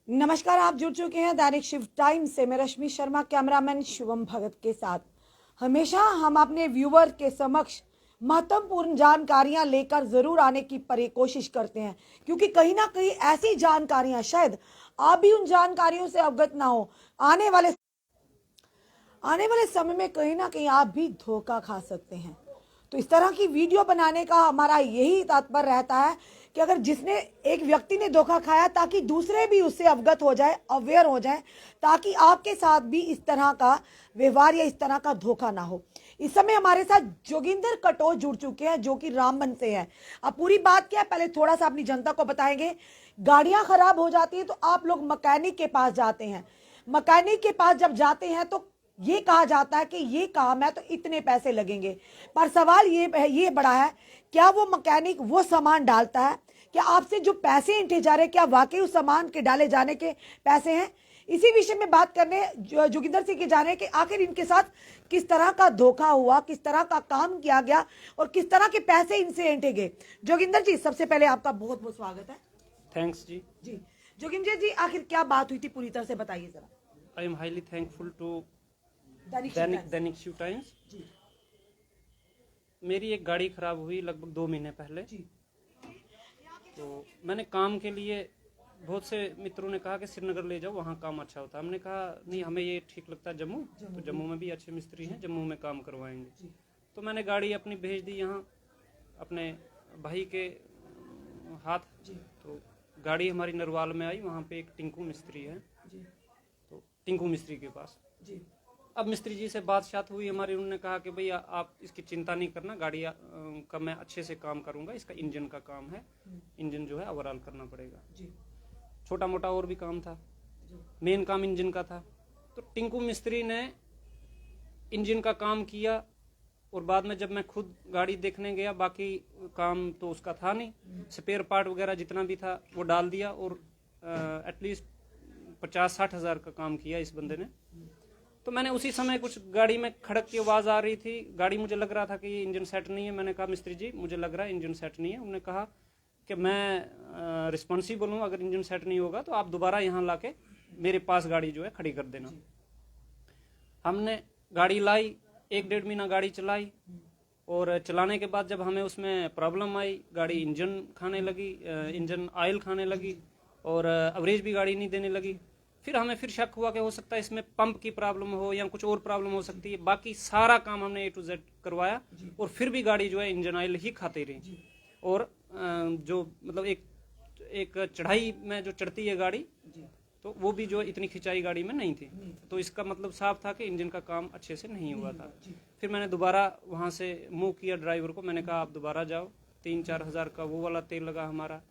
नमस्कार, आप जुड़ चुके हैं दैनिक शिफ्ट टाइम से। मैं रश्मि शर्मा, कैमरामैन शिवम भगत के साथ। हमेशा हम अपने व्यूअर के समक्ष महत्वपूर्ण जानकारियां लेकर जरूर आने की कोशिश करते हैं, क्योंकि कहीं ना कहीं ऐसी जानकारियां शायद आप भी उन जानकारियों से अवगत ना हो। आने वाले समय में कहीं ना कहीं आप भी धोखा खा सकते हैं। तो इस तरह की वीडियो बनाने का हमारा यही तात्पर्य रहता है कि अगर जिसने एक व्यक्ति ने धोखा खाया, ताकि दूसरे भी उससे अवगत हो जाए, अवेयर हो जाए, ताकि आपके साथ भी इस तरह का व्यवहार या इस तरह का धोखा ना हो। इस समय हमारे साथ जोगिंदर कटोच जुड़ चुके हैं, जो कि रामबन से है। अब पूरी बात क्या है, पहले थोड़ा सा अपनी जनता को बताएंगे। गाड़ियां खराब हो जाती है तो आप लोग मैकेनिक के पास जाते हैं। मैकेनिक के पास जब जाते हैं तो ये कहा जाता है कि ये काम है तो इतने पैसे लगेंगे, पर सवाल ये बड़ा है, क्या वो मैकेनिक वो सामान डालता है? क्या आपसे जो पैसे इंठे जा रहे हैं, क्या वाकई उस सामान के डाले जाने के पैसे हैं? इसी विषय में बात करने जोगिंदर सिंह के जाने कि आखिर इनके साथ किस तरह का धोखा हुआ, किस तरह का काम किया गया और किस तरह के पैसे इनसे इंठे गए। जोगिंदर जी, सबसे पहले आपका बहुत बहुत स्वागत है। थैंक्स जी। जोगिंदर जी, आखिर क्या बात हुई थी, पूरी तरह से बताइए जरा। I am highly thankful to Dainik Shiv times. मेरी एक गाड़ी खराब हुई लगभग 2 महीने पहले। तो मैंने काम के लिए बहुत से मित्रों ने कहा कि श्रीनगर ले जाओ, वहाँ काम अच्छा होता है। हमने कहा नहीं, हमें ये ठीक लगता है जम्मू, तो जम्मू में भी अच्छे मिस्त्री हैं, जम्मू में काम करवाएंगे। तो मैंने गाड़ी अपनी भेज दी यहाँ अपने भाई के हाथ। तो गाड़ी हमारी नरवाल में आई, वहाँ पे एक टिंकू मिस्त्री है, तो टिंकू मिस्त्री के पास। अब मिस्त्री जी से बात हुई हमारी। उन्होंने कहा कि भैया आप इसकी चिंता नहीं करना, गाड़ी का मैं अच्छे से काम करूंगा, इसका इंजन का काम है, इंजन जो है ओवरऑल करना पड़ेगा। छोटा मोटा और भी काम था, मेन काम इंजन का था। तो टिंकू मिस्त्री ने इंजन का काम किया और बाद में जब मैं खुद गाड़ी देखने गया, बाकी काम तो उसका था नहीं, स्पेयर पार्ट वगैरह जितना भी था वो डाल दिया और एटलीस्ट 50-60 हज़ार का काम किया इस बंदे ने। तो मैंने उसी समय कुछ गाड़ी में खड़क की आवाज़ आ रही थी, गाड़ी मुझे लग रहा था कि ये इंजन सेट नहीं है। मैंने कहा मिस्त्री जी मुझे लग रहा है इंजन सेट नहीं है। उन्होंने कहा कि मैं रिस्पॉन्सिबल हूँ, अगर इंजन सेट नहीं होगा तो आप दोबारा यहाँ लाके मेरे पास गाड़ी जो है खड़ी कर देना। हमने गाड़ी लाई, 1-1.5 महीना गाड़ी चलाई और चलाने के बाद जब हमें उसमें प्रॉब्लम आई, गाड़ी इंजन खाने लगी, इंजन ऑयल खाने लगी और एवरेज भी गाड़ी नहीं देने लगी। फिर हमें शक हुआ कि हो सकता है इसमें पंप की प्रॉब्लम हो या कुछ और प्रॉब्लम हो सकती है। बाकी सारा काम हमने A to Z करवाया और फिर भी गाड़ी जो है इंजन ऑयल ही खाती रही। और जो मतलब एक चढ़ाई में जो चढ़ती है गाड़ी, तो वो भी जो इतनी खिंचाई गाड़ी में नहीं थी। तो इसका मतलब साफ था कि इंजन का काम अच्छे से नहीं हुआ था। फिर मैंने दोबारा वहाँ से मूव किया ड्राइवर को। मैंने कहा आप दोबारा जाओ, 3-4 हज़ार का वो वाला तेल लगा हमारा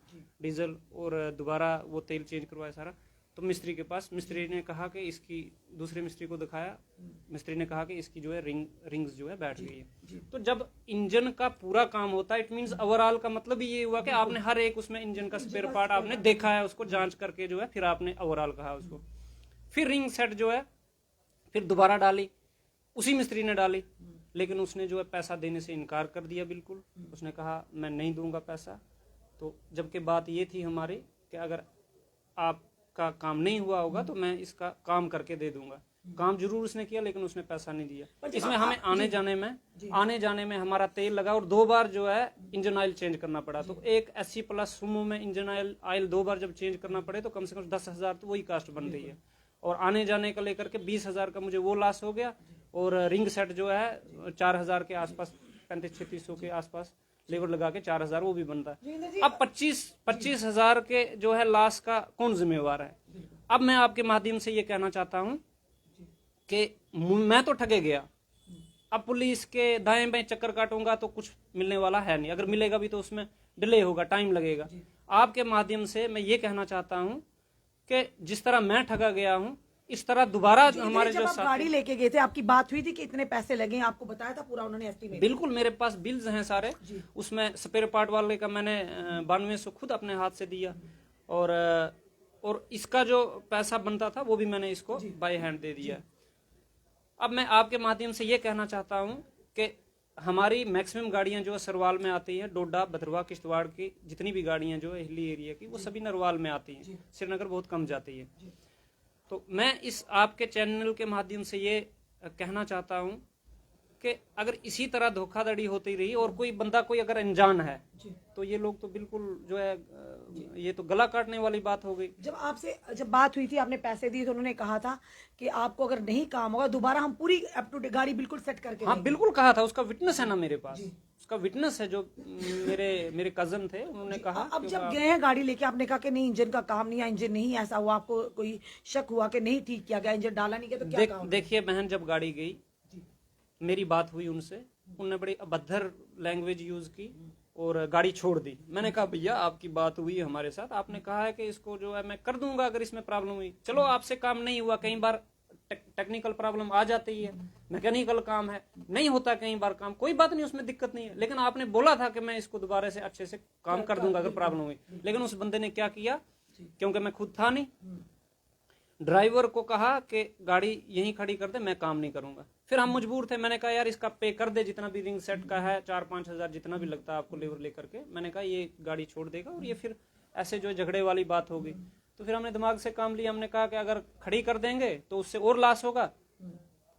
डीजल, और दोबारा वो तेल चेंज करवाया सारा। तो मिस्त्री के पास, मिस्त्री ने कहा कि इसकी, दूसरे मिस्त्री को दिखाया, मिस्त्री ने कहा कि इसकी जो है रिंग्स जो है बैठ गई है। तो जब इंजन का पूरा काम होता है, इट मींस ओवरऑल का मतलब ये हुआ कि आपने हर एक उसमें इंजन का स्पेयर पार्ट आपने देखा है, उसको जांच करके जो है फिर आपने ओवरऑल कहा उसको। फिर रिंग सेट जो है फिर दोबारा डाली, उसी मिस्त्री ने डाली, लेकिन उसने जो है पैसा देने से इनकार कर दिया बिल्कुल। उसने कहा मैं नहीं दूंगा पैसा। तो जबकि बात ये थी हमारी कि अगर आप का काम नहीं हुआ होगा तो मैं इसका काम करके दे दूंगा। काम जरूर उसने किया, लेकिन उसने पैसा नहीं दिया। इसमें हमें आने जाने में हमारा तेल लगा और 2 बार जो है इंजन ऑयल चेंज करना पड़ा। तो एक 80+ सुमो में इंजन ऑयल 2 बार जब चेंज करना पड़े तो कम से कम 10 हज़ार तो वही कास्ट बन रही है। और आने जाने का लेकर के 20 हज़ार का मुझे वो लॉस हो गया। और रिंग सेट जो है 4 हज़ार के आसपास, 3500-3600 के आसपास लेबर लगा के 4 हज़ार वो भी बनता है। अब 25 हज़ार के जो है लॉस का कौन जिम्मेवार है? अब मैं आपके माध्यम से ये कहना चाहता हूं कि मैं तो ठगे गया, अब पुलिस के दाएं बाएं चक्कर काटूंगा तो कुछ मिलने वाला है नहीं। अगर मिलेगा भी तो उसमें डिले होगा, टाइम लगेगा। आपके माध्यम से मैं ये कहना चाहता हूं कि जिस तरह मैं ठगा गया हूं, इस तरह दोबारा हमारे जो गाड़ी लेके गए थे, आपकी बात हुई थी कि इतने पैसे लगे, आपको बताया था पूरा उन्होंने एस्टीमेट? बिल्कुल, मेरे पास बिल्स हैं सारे। उसमें स्पेयर पार्ट वाले का मैंने 9200 खुद अपने हाथ से दिया और इसका जो पैसा बनता था वो भी मैंने इसको बाय हैंड दे दिया। अब मैं आपके माध्यम से ये कहना चाहता हूँ कि हमारी मैक्सिमम गाड़ियां जो है सरवाल में आती हैं, डोडा, भद्रवाह, किश्तवाड़ की जितनी भी गाड़ियां जो है हिली एरिया की, वो सभी नरवाल में आती हैं। श्रीनगर बहुत कम जाती है। तो मैं इस आपके चैनल के माध्यम से ये कहना चाहता हूं कि अगर इसी तरह धोखाधड़ी होती रही और कोई बंदा कोई अगर अनजान है तो ये लोग तो बिल्कुल जो है ये तो गला काटने वाली बात हो गई। जब बात हुई थी, आपने पैसे दिए तो उन्होंने कहा था कि आपको अगर नहीं काम होगा दोबारा हम पूरी अप टू डेट गाड़ी बिल्कुल सेट करके हाँ देंगे। बिल्कुल कहा था, उसका विटनेस है ना मेरे पास, उसका विटनेस है जो मेरे कजन थे, उन्होंने कहा। अब जब गए हैं गाड़ी लेके, आपने कहा कि नहीं इंजन का काम नहीं है, इंजन नहीं ऐसा हुआ, आपको कोई शक हुआ कि नहीं ठीक किया गया, इंजन डाला नहीं गया, तो क्या काम? देखिए बहन, जब गाड़ी गई मेरी बात हुई उनसे, उन्होंने बड़ी अभद्र लैंग्वेज यूज की और गाड़ी छोड़ दी। मैंने कहा भैया आपकी बात हुई हमारे साथ, आपने कहा है कि इसको जो है मैं कर दूंगा अगर इसमें प्रॉब्लम हुई। चलो आपसे काम नहीं हुआ, कई बार टेक्निकल प्रॉब्लम आ जाती है, मैकेनिकल काम है, नहीं होता कई बार काम, कोई बात नहीं, उसमें दिक्कत नहीं है। लेकिन आपने बोला था कि मैं इसको दोबारा से अच्छे से काम कर दूंगा अगर प्रॉब्लम हुई। लेकिन उस बंदे ने क्या किया, क्योंकि मैं खुद था नहीं, ड्राइवर को कहा कि गाड़ी यहीं खड़ी कर दे, मैं काम नहीं करूंगा। फिर हम मजबूर थे, मैंने कहा यार इसका पे कर दे, जितना भी रिंग सेट का है 4-5 हजार जितना भी लगता है आपको लेबर लेकर के। मैंने कहा ये गाड़ी छोड़ देगा और ये फिर ऐसे जो झगड़े वाली बात होगी। तो फिर हमने दिमाग से काम लिया, हमने कहा कि अगर खड़ी कर देंगे तो उससे और लॉस होगा,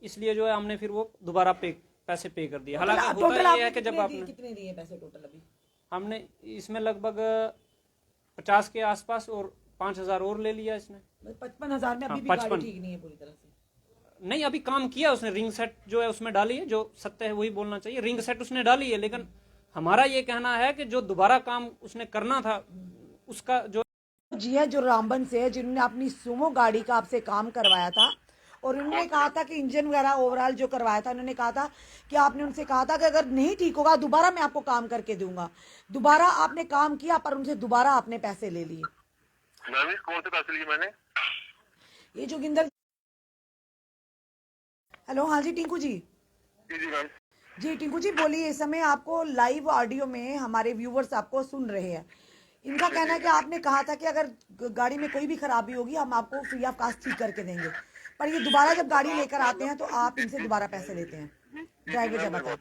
इसलिए जो है हमने फिर वो दोबारा पैसे पे कर दिए। हालांकि होता ये है कि जब आपने कितने दिए पैसे टोटल अभी? हमने इसमें लगभग 50 के आसपास और 5,000 और ले लिया इसने। 55,000 में अभी भी गाड़ी ठीक नहीं है पूरी तरह से? नहीं, अभी काम किया उसने, रिंग सेट जो है उसमें डाली है, जो सत्य है वही बोलना चाहिए, रिंग सेट उसने डाली है। लेकिन हमारा ये कहना है कि जो दोबारा काम उसने करना था उसका जो जी है, जो रामबन से है, जिन्होंने अपनी सुमो गाड़ी का आपसे काम करवाया था और उन्होंने कहा था कि इंजन वगैरह ओवरऑल जो करवाया था, उन्होंने कहा था कि आपने उनसे कहा था कि अगर नहीं ठीक होगा दोबारा मैं आपको काम करके दूंगा। दोबारा आपने काम किया पर उनसे दोबारा आपने पैसे ले लिए। कौन से पैसे लिए मैंने? ये जोगिंदर। हेलो, हाँ जी टिंकू जी। जी मैम। जी टिंकू जी बोलिए, इस समय आपको लाइव ऑडियो में हमारे व्यूवर्स आपको सुन रहे हैं। इनका कहना है कि आपने कहा था कि अगर गाड़ी में कोई भी खराबी होगी हम आपको फ्री ऑफ कॉस्ट ठीक करके देंगे, पर ये दोबारा जब गाड़ी लेकर आते हैं तो आप इनसे दोबारा पैसे लेते हैं। ड्राइवर जब आता है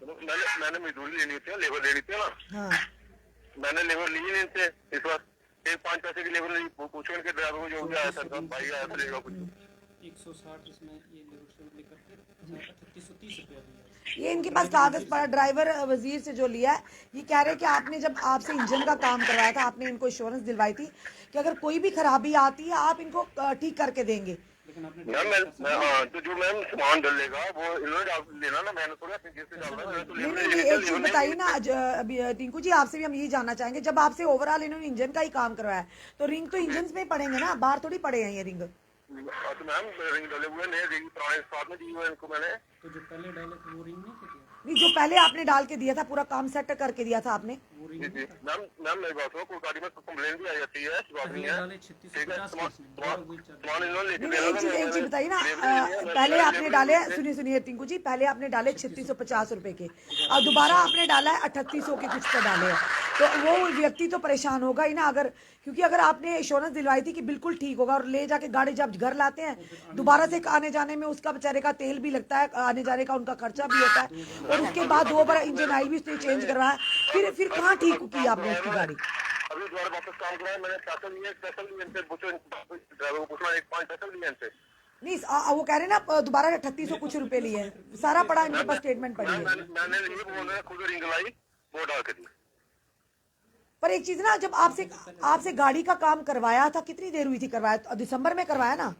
मैंने मजदूरी लेनी थी, लेबर लेनी थी ना। हाँ, मैंने लेबर ली नहीं इनसे इस बार, 5 पैसे की लेबर ली। पूछो इनके ड्राइवर को, जो भी आया था भाई आया था लेगा कुछ 160 इसमें ये लेबर से लेकर के 3830 रुपया दिया। ये इनके पास कागज पड़ा, ड्राइवर वजीर से जो लिया है। ये कह रहे हैं कि आपने जब आपसे इंजन का काम करवाया था आपने इनको इंश्योरेंस दिलवाई थी कि अगर कोई भी खराबी आती है आप इनको ठीक करके देंगे। मैम तो जो मैम सामान डलेगा वो इन्होंने लेना ना, मैंने थोड़ा अपनी जेब से डालना। नहीं, एक चीज बताइए ना अभी टिंकू जी, आपसे भी हम यही जानना चाहेंगे, जब आपसे ओवरऑल इन्होंने इंजन का ही काम करवाया तो रिंग तो इंजन में पड़ेंगे ना, बाहर थोड़ी पड़े हैं ये रिंग। तो मैम रिंग डले हुए नए रिंग पुराने साथ में दिए हुए इनको मैंने। तो जो पहले डाले थे वो रिंग नहीं थे क्या? नहीं, जो पहले आपने डाल के दिया था, पूरा काम सेट करके दिया था आपने। जी जी मैम। मैम मेरी बात हो, कोई गाड़ी में कंप्लेन भी आ जाती है, बात नहीं है, ठीक है। सामान इन्होंने लेके नहीं, एक चीज बताइए ना, पहले आपने डाले, सुनिए टिंकू जी, पहले आपने डाले 3650 रुपए के और दोबारा आपने डाला है 3800 के कुछ पे डाले हैं, तो वो व्यक्ति तो परेशान होगा ही ना। अगर क्योंकि अगर आपने इंश्योरेंस दिलवाई थी कि बिल्कुल ठीक होगा और ले जाके गाड़ी जब घर लाते हैं दोबारा से आने जाने में उसका बेचारे का तेल भी लगता है, आने जाने का उनका खर्चा भी होता है, और उसके बाद 2 बार इंजन ऑयल भी उसने चेंज करवाया, फिर कहाँ ठीक की आपने उसकी गाड़ी? अभी दोबारा वापस काम कराया मैंने, पैसा लिए इनसे पूछो, ड्राइवर को पूछना, 5 पैसा लिए इनसे। नहीं, वो कह रहे हैं ना दोबारा 3800 कुछ रुपए लिए हैं, सारा पड़ा इनके पास, स्टेटमेंट पड़ी है। मैंने लिए, बोल रहे खुद रिंग लाई, वो डाल के दी। पर एक चीज ना, जब आपसे गाड़ी का काम करवाया था कितनी देर हुई थी करवाया? तो दिसंबर में करवाया ना?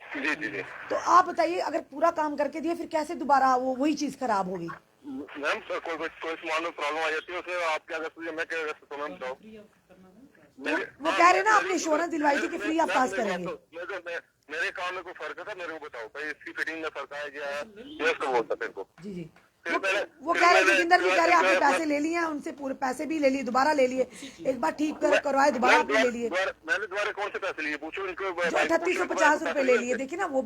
जी जी जी। तो आप बताइए, अगर पूरा काम करके दिए फिर कैसे दोबारा वही चीज खराब होगी? मैम कोई सामान में प्रॉब्लम आ जाती है उसे आप क्या कर सकते हैं, मैं क्या कर सकता हूँ मैम बताओ। वो कह रहे हैं ना आपने इंश्योरेंस दिलवाई थी कि फ्री ऑफ कॉस्ट करेंगे। मेरे काम में कोई फर्क है, मेरे को बताओ भाई, इसकी फिटिंग में फर्क है या इसको बोलता तेरे को। जी जी, वो कह रहे जोगिंदर जी कह रहे आपने पैसे ले लिए हैं उनसे, पूरे पैसे भी ले लिए, दोबारा ले लिए, एक बार ठीक करवाए दोबारा आपने ले लिए। मैंने दोबारा कौन से पैसे लिए पूछो इनको। 3850 रुपए ले लिए। देखिए ना, वो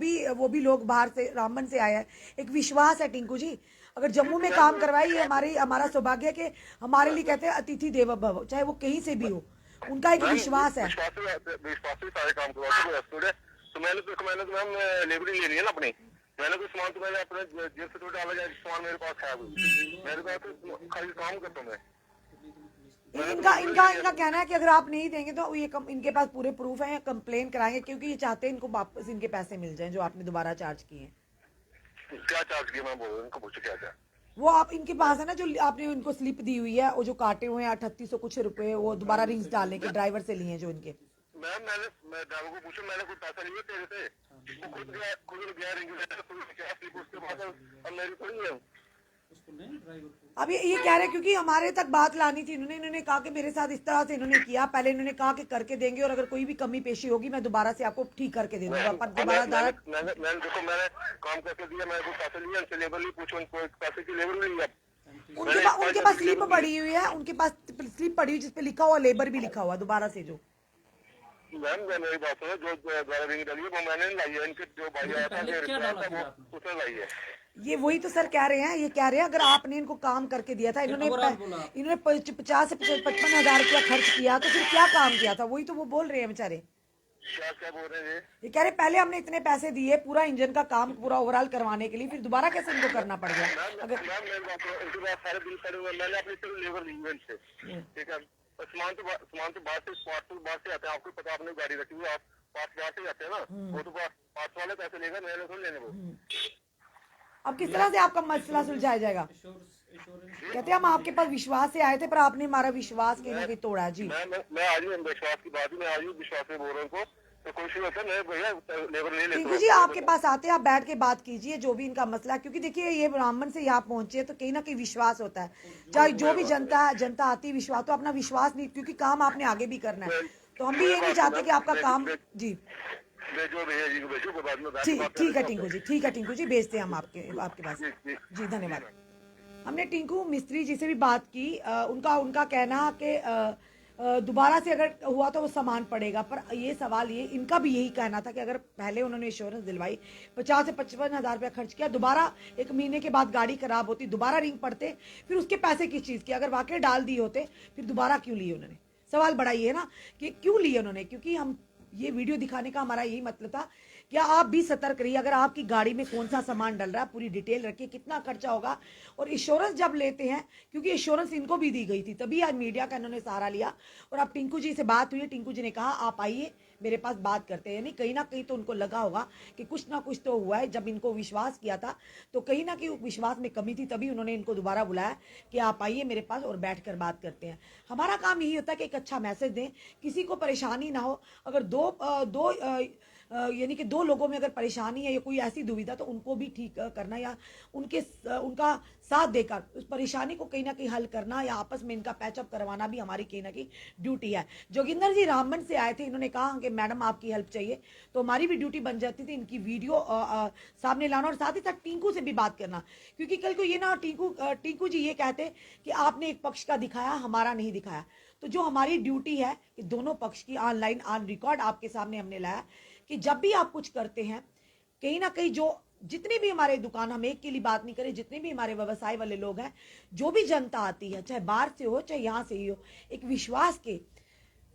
भी लोग बाहर से रामबन से आए हैं, एक विश्वास है टिंकू जी। अगर जम्मू में काम करवाए, ये हमारा सौभाग्य के हमारे लिए कहते हैं अतिथि देवो भव, चाहे वो कहीं से भी हो, उनका एक विश्वास है। विश्वास से सारे काम करवाते। तो मैंने तो मैम लेबरी लेनी है ना अपनी, मैंने कोई सामान तो मैंने अपने जेब से तो डाला जाए, सामान मेरे पास है। मेरे पास तो खाली काम करता हूँ मैं। इनका इनका इनका कहना है कि अगर आप नहीं देंगे तो ये इनके पास पूरे प्रूफ है, कंप्लेन कराएंगे, क्योंकि ये चाहते हैं इनको वापस इनके पैसे मिल जाएं जो आपने दोबारा चार्ज किए हैं। क्या चार्ज किया मैं बोल रहा हूँ, इनको पूछो क्या क्या। वो आप इनके पास है ना, जो आपने इनको स्लिप दी हुई है, वो जो काटे हुए हैं 3800 कुछ रुपए, वो दोबारा रिंग्स डालने के ड्राइवर से लिए हैं जो इनके। मैं ड्राइवर को पूछा, मैंने कोई पैसा लिया तेरे से? वो खुद गया रिंग उसके बाद अब मेरी थोड़ी है। अब ये कह रहे हैं क्योंकि हमारे तक बात लानी थी इन्होंने कहा कि मेरे साथ इस तरह से इन्होंने किया, पहले इन्होंने कहा कि करके देंगे और अगर कोई भी कमी पेशी होगी मैं दोबारा से आपको ठीक करके दे दूंगा, पर दोबारा मैंने देखो मैंने काम करके दिया, मैंने कोई पैसे लिया उनसे, लेबर नहीं पूछो, उनको पैसे की लेबर नहीं लिया। उनके पास स्लिप पड़ी हुई है, उनके पास स्लिप पड़ी हुई जिसपे लिखा हुआ लेबर भी लिखा हुआ दोबारा से जो। मैम मेरी बात सुनो, जो द्वारा रिंग डाली है वो मैंने लाई है, इनके जो भाई आया था उसने लाई है। ये वही तो सर कह रहे हैं, ये कह रहे हैं अगर आपने इनको काम करके दिया था, इन्होंने 50 से 55 हजार रुपया खर्च किया, तो फिर क्या काम किया था, वही तो वो बोल रहे हैं बेचारे। क्या बोल रहे हैं ये कह रहे पहले हमने इतने पैसे दिए पूरा इंजन का काम पूरा ओवरऑल करवाने के लिए, फिर दोबारा कैसे इनको करना पड़ गया। अगर सारे बिल खड़े हुए, मैंने अपनी सिर्फ लेबर ली है इनसे, ठीक है। सामान तो बाहर से बाहर से आते हैं, आपको पता, आपने गाड़ी रखी हुई, आप पास बाहर से आते हैं ना, वो तो पास वाले पैसे लेगा, मैंने तो लेने वो। अब किस तरह से आपका मसला सुलझाया जाएगा। कहते हैं हम आपके पास विश्वास से आए थे पर आपने हमारा विश्वास कहीं ना कहीं तोड़ा। जी मैं आज ही विश्वास की बात ही, मैं आज ही विश्वास में बोल रहा हूँ, तो कोई होता है भैया लेबर नहीं लेते। टिंकू जी आपके पास आते हैं, आप बैठ के बात कीजिए जो भी इनका मसला है, क्योंकि देखिए ये ब्राह्मण से यहाँ पहुंचे तो कहीं ना कहीं विश्वास होता है, चाहे जो भी जनता आती है विश्वास, तो अपना विश्वास नहीं, क्योंकि काम आपने आगे भी करना है, तो हम भी ये नहीं चाहते कि आपका काम। जी ठीक है टिंकू जी, ठीक है टिंकू जी, भेजते हैं हम आपके पास। जी धन्यवाद। हमने टिंकू मिस्त्री जी से भी बात की, उनका कहना कि दोबारा से अगर हुआ तो वो सामान पड़ेगा, पर ये सवाल ये इनका भी यही कहना था कि अगर पहले उन्होंने इंश्योरेंस दिलवाई 50 से 55 हजार रुपया खर्च किया, दोबारा 1 महीने के बाद गाड़ी खराब होती, दोबारा रिंग पड़ते, फिर उसके पैसे किस चीज़ के, अगर वाकई डाल दिए होते फिर दोबारा क्यों लिए उन्होंने। सवाल बड़ा ये है ना कि क्यों लिए उन्होंने, क्योंकि हम ये वीडियो दिखाने का हमारा यही मतलब था क्या आप भी सतर्क रहिए, अगर आपकी गाड़ी में कौन सा सामान डल रहा है पूरी डिटेल रखिए, कितना खर्चा होगा, और इंश्योरेंस जब लेते हैं, क्योंकि इंश्योरेंस इनको भी दी गई थी, तभी आज मीडिया का इन्होंने सहारा लिया। और अब टिंकू जी से बात हुई, टिंकू जी ने कहा आप आइए मेरे पास बात करते हैं, नहीं कहीं ना कहीं तो उनको लगा होगा कि कुछ ना कुछ तो हुआ है, जब इनको विश्वास किया था तो कहीं ना कहीं विश्वास में कमी थी, तभी उन्होंने इनको दोबारा बुलाया कि आप आइए मेरे पास और बैठ कर बात करते हैं। हमारा काम यही होता है कि एक अच्छा मैसेज दें, किसी को परेशानी ना हो, अगर यानी कि 2 लोगों में अगर परेशानी है या कोई ऐसी दुविधा तो उनको भी ठीक करना या उनका साथ देकर उस परेशानी को कहीं ना कहीं हल करना या आपस में इनका पैचअप करवाना भी हमारी कहीं ना कहीं ड्यूटी है। जोगिंदर जी रामबन से आए थे, इन्होंने कहा कि मैडम आपकी हेल्प चाहिए, तो हमारी भी ड्यूटी बन जाती थी इनकी वीडियो सामने लाना और साथ ही साथ टिंकू से भी बात करना, क्योंकि कल को ये ना टिंकू जी ये कहते कि आपने एक पक्ष का दिखाया हमारा नहीं दिखाया, तो जो हमारी ड्यूटी है कि दोनों पक्ष की ऑनलाइन ऑन रिकॉर्ड आपके सामने हमने लाया कि जब भी आप कुछ करते हैं कहीं ना कहीं जो जितने भी हमारे दुकान, हम एक के लिए बात नहीं करें, जितने भी हमारे व्यवसाय वाले लोग हैं, जो भी जनता आती है चाहे बाहर से हो चाहे यहाँ से ही हो, एक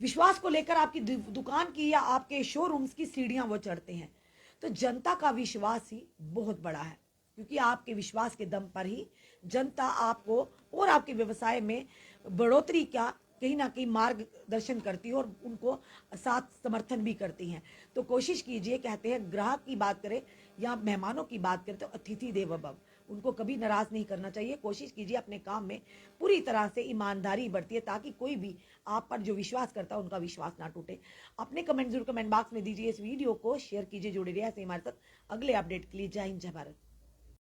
विश्वास को लेकर आपकी दुकान की या आपके शोरूम्स की सीढ़ियां वो चढ़ते हैं, तो जनता का विश्वास ही बहुत बड़ा है, क्योंकि आपके विश्वास के दम पर ही जनता आपको और आपके व्यवसाय में बढ़ोतरी का कहीं ना कहीं मार्गदर्शन करती है और उनको साथ समर्थन भी करती हैं। तो कोशिश कीजिए, कहते हैं ग्राहक की बात करें या मेहमानों की बात करें तो अतिथि देवो भव, उनको कभी नाराज नहीं करना चाहिए। कोशिश कीजिए अपने काम में पूरी तरह से ईमानदारी बरतिए ताकि कोई भी आप पर जो विश्वास करता है उनका विश्वास ना टूटे। अपने कमेंट जरूर कमेंट बॉक्स में दीजिए, इस वीडियो को शेयर कीजिए, जुड़े रहिए ऐसे हमारे साथ अगले अपडेट के लिए। जय हिंद जय भारत।